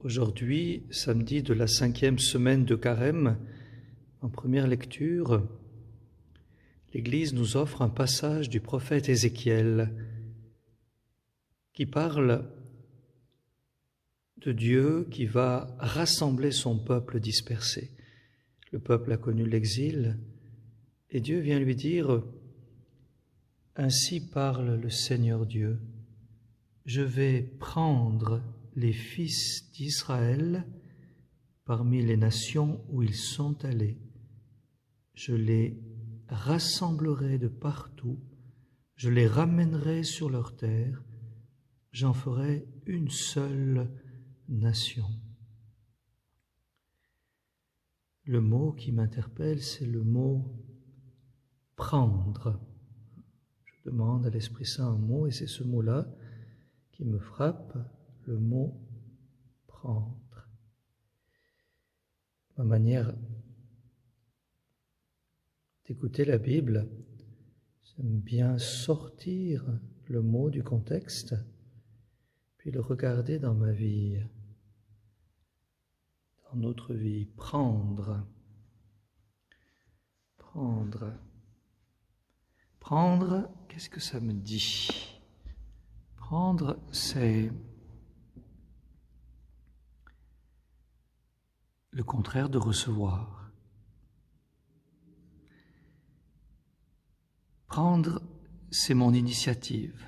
Aujourd'hui, samedi de la 5e semaine de Carême, en première lecture, l'Église nous offre un passage du prophète Ézéchiel qui parle de Dieu qui va rassembler son peuple dispersé. Le peuple a connu l'exil et Dieu vient lui dire « Ainsi parle le Seigneur Dieu, je vais prendre les fils d'Israël parmi les nations où ils sont allés. Je les rassemblerai de partout, je les ramènerai sur leur terre, j'en ferai une seule nation. » Le mot qui m'interpelle, c'est le mot « prendre ». Je demande à l'Esprit Saint un mot et c'est ce mot-là qui me frappe, le mot « prendre ». Ma manière d'écouter la Bible, j'aime bien sortir le mot du contexte, puis le regarder dans ma vie, dans notre vie. Prendre. Prendre, qu'est-ce que ça me dit? Prendre, c'est le contraire de recevoir. Prendre, c'est mon initiative,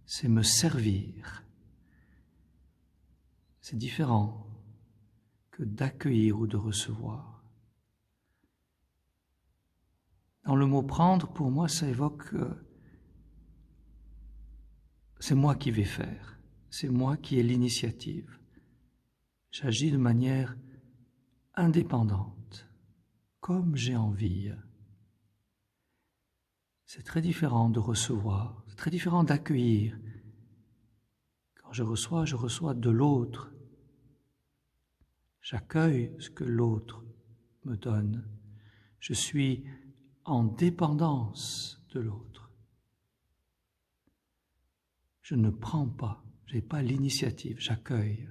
c'est me servir. C'est différent que d'accueillir ou de recevoir. Dans le mot « prendre », pour moi, ça évoque c'est moi qui vais faire, c'est moi qui ai l'initiative. J'agis de manière indépendante, comme j'ai envie. C'est très différent de recevoir, c'est très différent d'accueillir. Quand je reçois de l'autre. J'accueille ce que l'autre me donne. Je suis en dépendance de l'autre. Je ne prends pas, je n'ai pas l'initiative, j'accueille.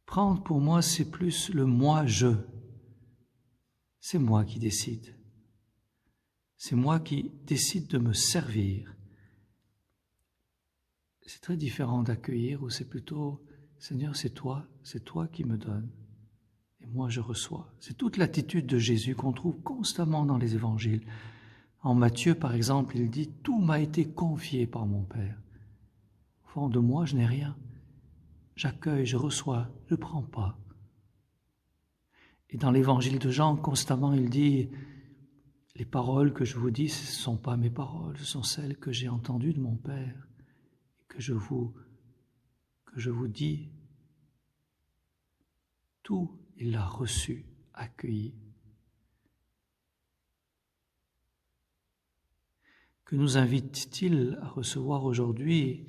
Prendre pour moi, c'est plus le moi-je. C'est moi qui décide. C'est moi qui décide de me servir. C'est très différent d'accueillir où c'est plutôt « Seigneur, c'est toi qui me donnes. Et moi, je reçois. » C'est toute l'attitude de Jésus qu'on trouve constamment dans les évangiles. En Matthieu, par exemple, il dit « Tout m'a été confié par mon Père. » Au fond de moi, je n'ai rien. J'accueille, je reçois, je ne prends pas. Et dans l'évangile de Jean, constamment, il dit « Les paroles que je vous dis, ce ne sont pas mes paroles, ce sont celles que j'ai entendues de mon Père et que je vous dis. » Tout, il l'a reçu, accueilli. Que nous invite-t-il à recevoir aujourd'hui?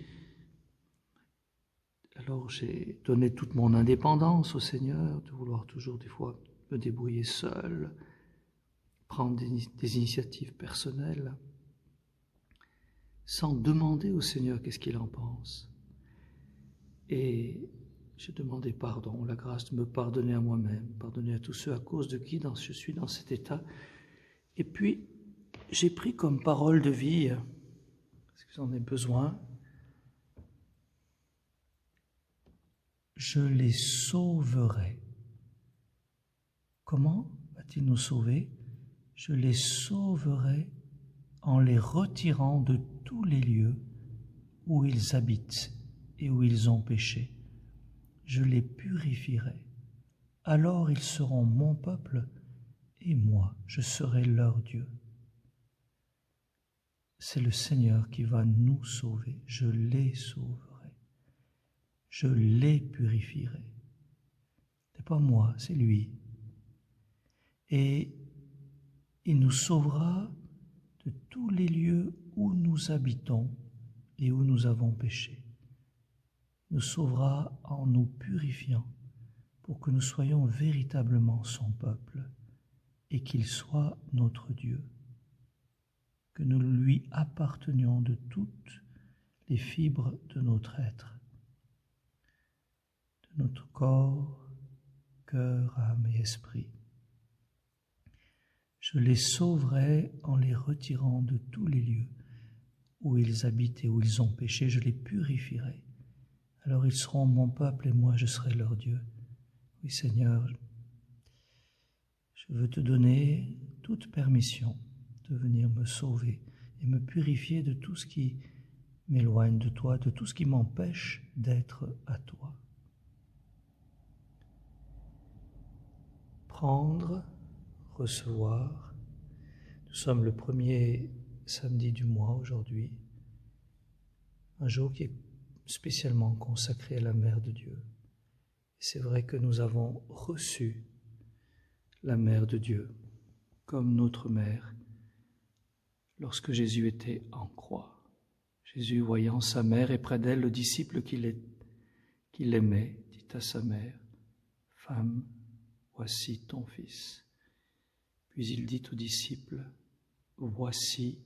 Alors j'ai donné toute mon indépendance au Seigneur, de vouloir toujours des fois me débrouiller seul, prendre des initiatives personnelles, sans demander au Seigneur qu'est-ce qu'il en pense. Et j'ai demandé pardon, la grâce de me pardonner à moi-même, pardonner à tous ceux à cause de qui je suis dans cet état. Et puis, j'ai pris comme parole de vie, parce que j'en ai besoin, je les sauverai. Comment va-t-il nous sauver? Je les sauverai en les retirant de tous les lieux où ils habitent et où ils ont péché. Je les purifierai. Alors ils seront mon peuple et moi, je serai leur Dieu. C'est le Seigneur qui va nous sauver. Je les sauverai. Je les purifierai. Ce n'est pas moi, c'est lui. Et il nous sauvera de tous les lieux où nous habitons et où nous avons péché. Nous sauvera en nous purifiant pour que nous soyons véritablement son peuple et qu'il soit notre Dieu, que nous lui appartenions de toutes les fibres de notre être. de notre corps, cœur, âme et esprit. Je les sauverai en les retirant de tous les lieux où ils habitent et où ils ont péché, je les purifierai. Alors ils seront mon peuple et moi je serai leur Dieu. Oui Seigneur, je veux te donner toute permission de venir me sauver et me purifier de tout ce qui m'éloigne de toi, de tout ce qui m'empêche d'être à toi. Prendre, recevoir. Nous sommes le premier samedi du mois aujourd'hui, un jour qui est spécialement consacré à la Mère de Dieu. Et c'est vrai que nous avons reçu la Mère de Dieu comme notre Mère lorsque Jésus était en croix. Jésus, voyant sa mère et près d'elle le disciple qu'il aimait, dit à sa mère, « Femme, voici ton fils. » Puis il dit au disciple, « Voici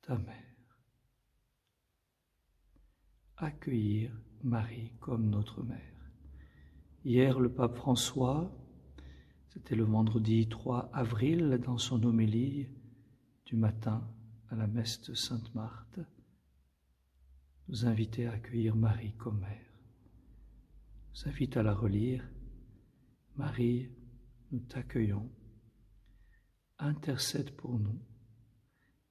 ta mère. » Accueillir Marie comme notre mère. Hier, le pape François, c'était le vendredi 3 avril, dans son homélie du matin à la messe de Sainte-Marthe, nous invitait à accueillir Marie comme mère. Nous invite à la relire. Marie, nous t'accueillons. Intercède pour nous.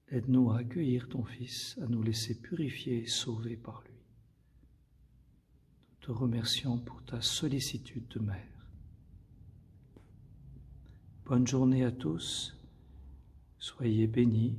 Aide-nous à accueillir ton Fils, à nous laisser purifier et sauver par lui. Nous te remercions pour ta sollicitude de mère. Bonne journée à tous. Soyez bénis.